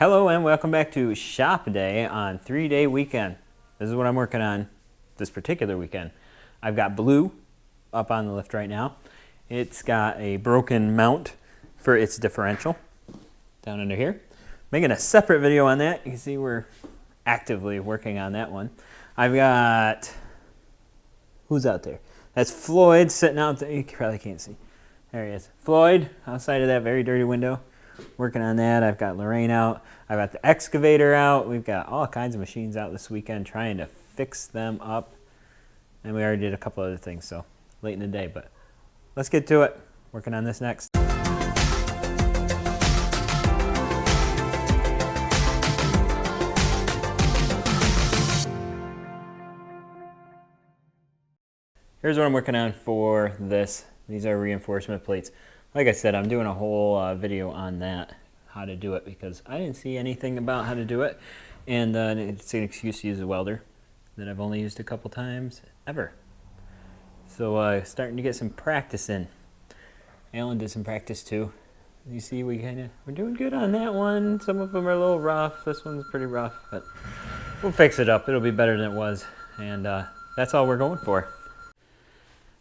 Hello and welcome back to Shop Day on 3-day weekend. This is what I'm working on this particular weekend. I've got blue up on the lift right now. It's got a broken mount for its differential down under here. Making a separate video on that. You can see we're actively working on that one. I've got, who's out there? That's Floyd sitting out there. You probably can't see. There he is. Floyd outside of that very dirty window. Working on that. I've got Lorraine out. I've got the excavator out. We've got all kinds of machines out this weekend trying to fix them up. And we already did a couple other things, so late in the day. But let's get to it. Working on this next. Here's what I'm working on for this. These are reinforcement plates. Like I said, I'm doing a whole video on that, how to do it, because I didn't see anything about how to do it. And it's an excuse to use a welder that I've only used a couple times ever. So starting to get some practice in. Alan did some practice too. You see, we're doing good on that one. Some of them are a little rough. This one's pretty rough, but we'll fix it up. It'll be better than it was. And that's all we're going for.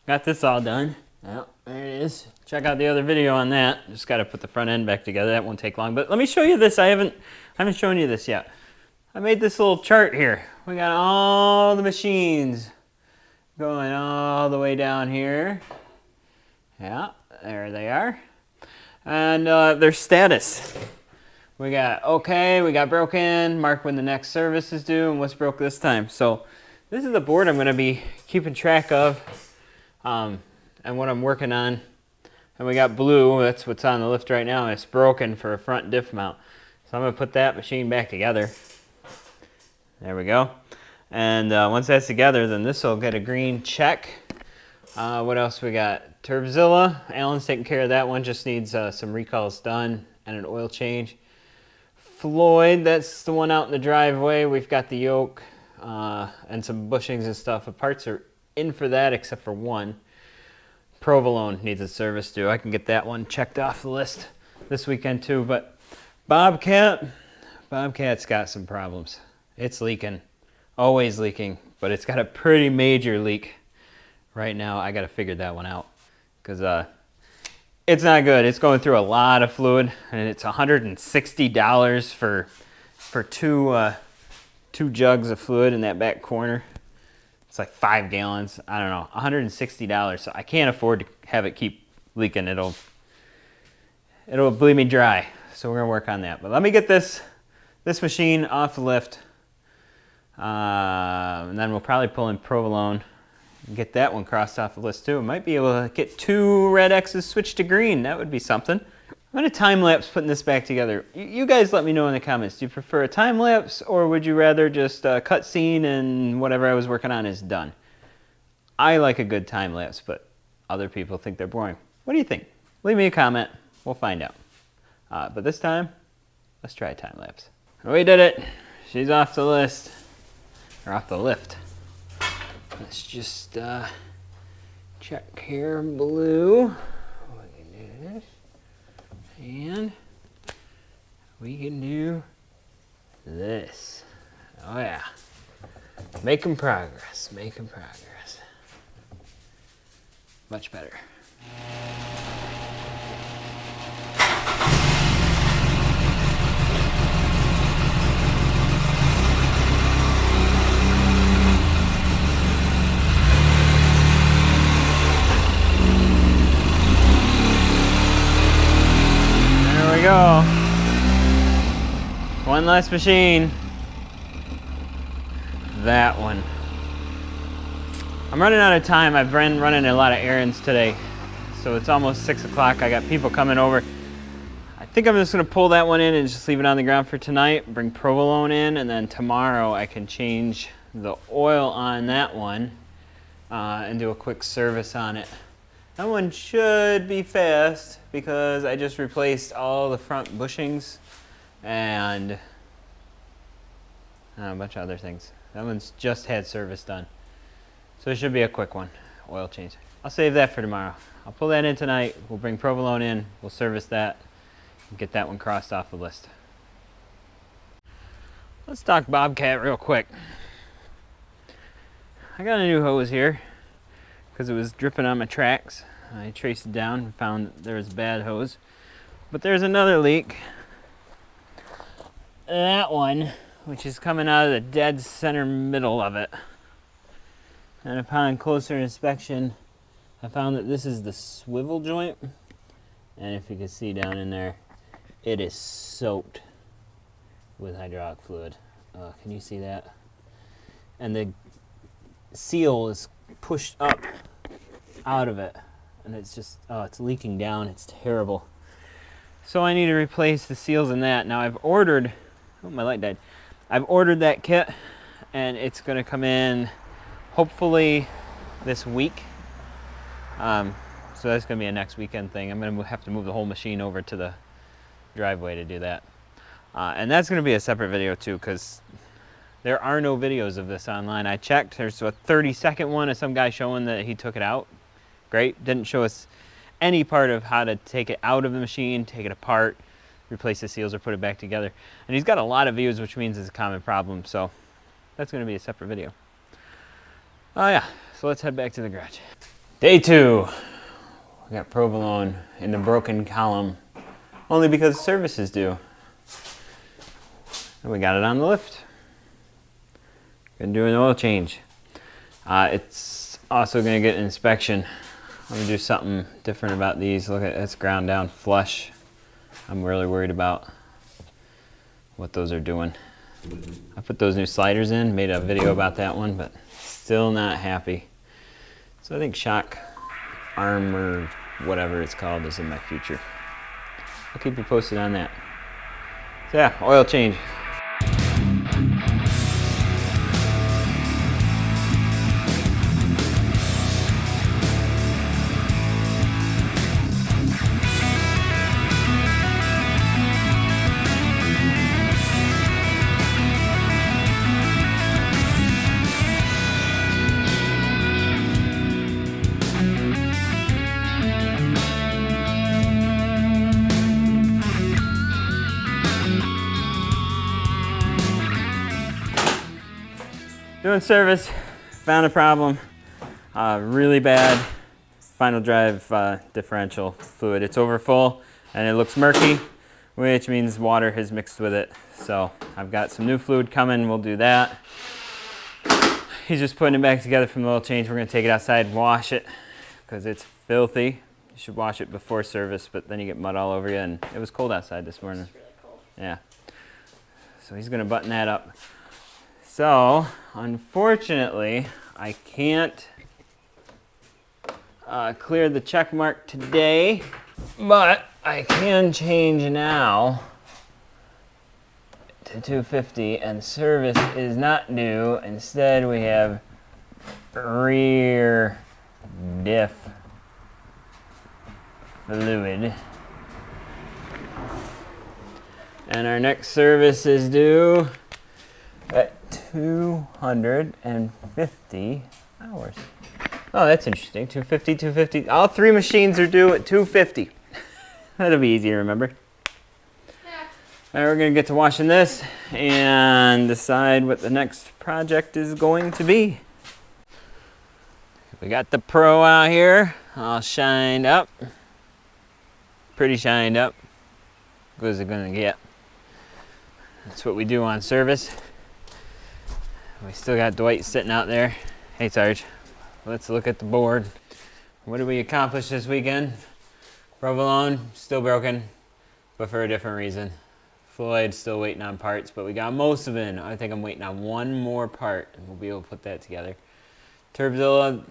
Got this all done. Well, there it is. Check out the other video on that. Just got to put the front end back together. That won't take long. But let me show you this. I haven't shown you this yet. I made this little chart here. We got all the machines going all the way down here. Yeah, there they are. And their status. We got okay, we got broken, mark when the next service is due, and what's broke this time. So this is the board I'm going to be keeping track of. And what I'm working on. And we got blue, that's what's on the lift right now. It's broken for a front diff mount. So I'm going to put that machine back together. There we go. And once that's together, then this will get a green check. What else we got? Turbozilla, Alan's taking care of that one. Just needs some recalls done and an oil change. Floyd, that's the one out in the driveway. We've got the yoke and some bushings and stuff. The parts are in for that except for one. Provolone needs a service due. I can get that one checked off the list this weekend too. But Bobcat's got some problems. It's leaking, always leaking, but it's got a pretty major leak right now. I got to figure that one out because it's not good. It's going through a lot of fluid, and it's $160 for two jugs of fluid in that back corner. It's like 5 gallons. I don't know, $160. So I can't afford to have it keep leaking. It'll bleed me dry. So we're gonna work on that. But let me get this machine off the lift, and then we'll probably pull in Provolone and get that one crossed off the list too. Might be able to get 2 red X's switched to green. That would be something. I'm gonna time lapse putting this back together. You guys let me know in the comments. Do you prefer a time lapse, or would you rather just cut scene and whatever I was working on is done? I like a good time lapse, but other people think they're boring. What do you think? Leave me a comment. We'll find out. But this time, let's try a time lapse. We did it. She's off the list, or off the lift. Let's just check here. Blue. We can do this. And we can do this. Oh yeah. Making progress, making progress. Much better. Go. One last machine. That one. I'm running out of time. I've been running a lot of errands today. So it's almost 6 o'clock. I got people coming over. I think I'm just going to pull that one in and just leave it on the ground for tonight. Bring Provolone in, and then tomorrow I can change the oil on that one and do a quick service on it. That one should be fast because I just replaced all the front bushings and a bunch of other things. That one's just had service done. So it should be a quick one, oil change. I'll save that for tomorrow. I'll pull that in tonight. We'll bring Provolone in. We'll service that and get that one crossed off the list. Let's talk Bobcat real quick. I got a new hose here because it was dripping on my tracks. I traced it down and found that there was a bad hose. But there's another leak. That one, which is coming out of the dead center middle of it. And upon closer inspection, I found that this is the swivel joint. And if you can see down in there, it is soaked with hydraulic fluid. Can you see that? And the seal is pushed up out of it. And it's just, it's leaking down. It's terrible. So I need to replace the seals in that. Now I've ordered, oh, my light died. I've ordered that kit, and it's going to come in hopefully this week. So that's going to be a next weekend thing. I'm going to have to move the whole machine over to the driveway to do that. And that's going to be a separate video too, because there are no videos of this online. I checked. There's a 30-second one of some guy showing that he took it out. Great. Didn't show us any part of how to take it out of the machine, take it apart, replace the seals, or put it back together. And he's got a lot of views, which means it's a common problem. So that's going to be a separate video. Oh yeah. So let's head back to the garage. Day 2. We got provolone in the broken column, only because service is due. And we got it on the lift. Gonna do an oil change. It's also gonna get an inspection. I'm gonna do something different about these. Look at it's ground down flush. I'm really worried about what those are doing. I put those new sliders in, made a video about that one, but still not happy. So I think shock arm or whatever it's called is in my future. I'll keep you posted on that. So yeah, oil change. Doing service, found a problem, really bad final drive differential fluid. It's over full and it looks murky, which means water has mixed with it. So I've got some new fluid coming, we'll do that. He's just putting it back together from the oil change. We're gonna take it outside and wash it because it's filthy. You should wash it before service, but then you get mud all over you, and it was cold outside this morning. It's really cold. Yeah. So he's gonna button that up. So, unfortunately, I can't clear the check mark today, but I can change now to 250, and service is not due. Instead, we have rear diff fluid. And our next service is due at 250 hours. Oh, that's interesting. 250, 250. All three machines are due at 250. That'll be easy to remember. Yeah. All right, we're gonna get to washing this and decide what the next project is going to be. We got the Pro out here, all shined up. Pretty shined up. Good as it's gonna get. That's what we do on service. We still got Dwight sitting out there. Hey, Sarge, let's look at the board. What did we accomplish this weekend? Provolone, still broken, but for a different reason. Floyd, still waiting on parts, but we got most of it in. I think I'm waiting on one more part, and we'll be able to put that together. Turbozilla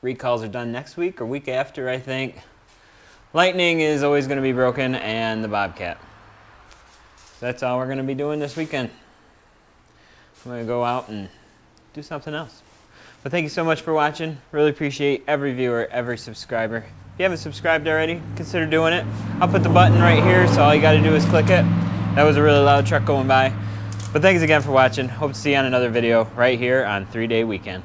recalls are done next week or week after, I think. Lightning is always going to be broken, and the Bobcat. So that's all we're going to be doing this weekend. I'm going to go out and do something else. But thank you so much for watching. Really appreciate every viewer, every subscriber. If you haven't subscribed already, consider doing it. I'll put the button right here, so all you got to do is click it. That was a really loud truck going by. But thanks again for watching. Hope to see you on another video right here on 3-Day Weekend.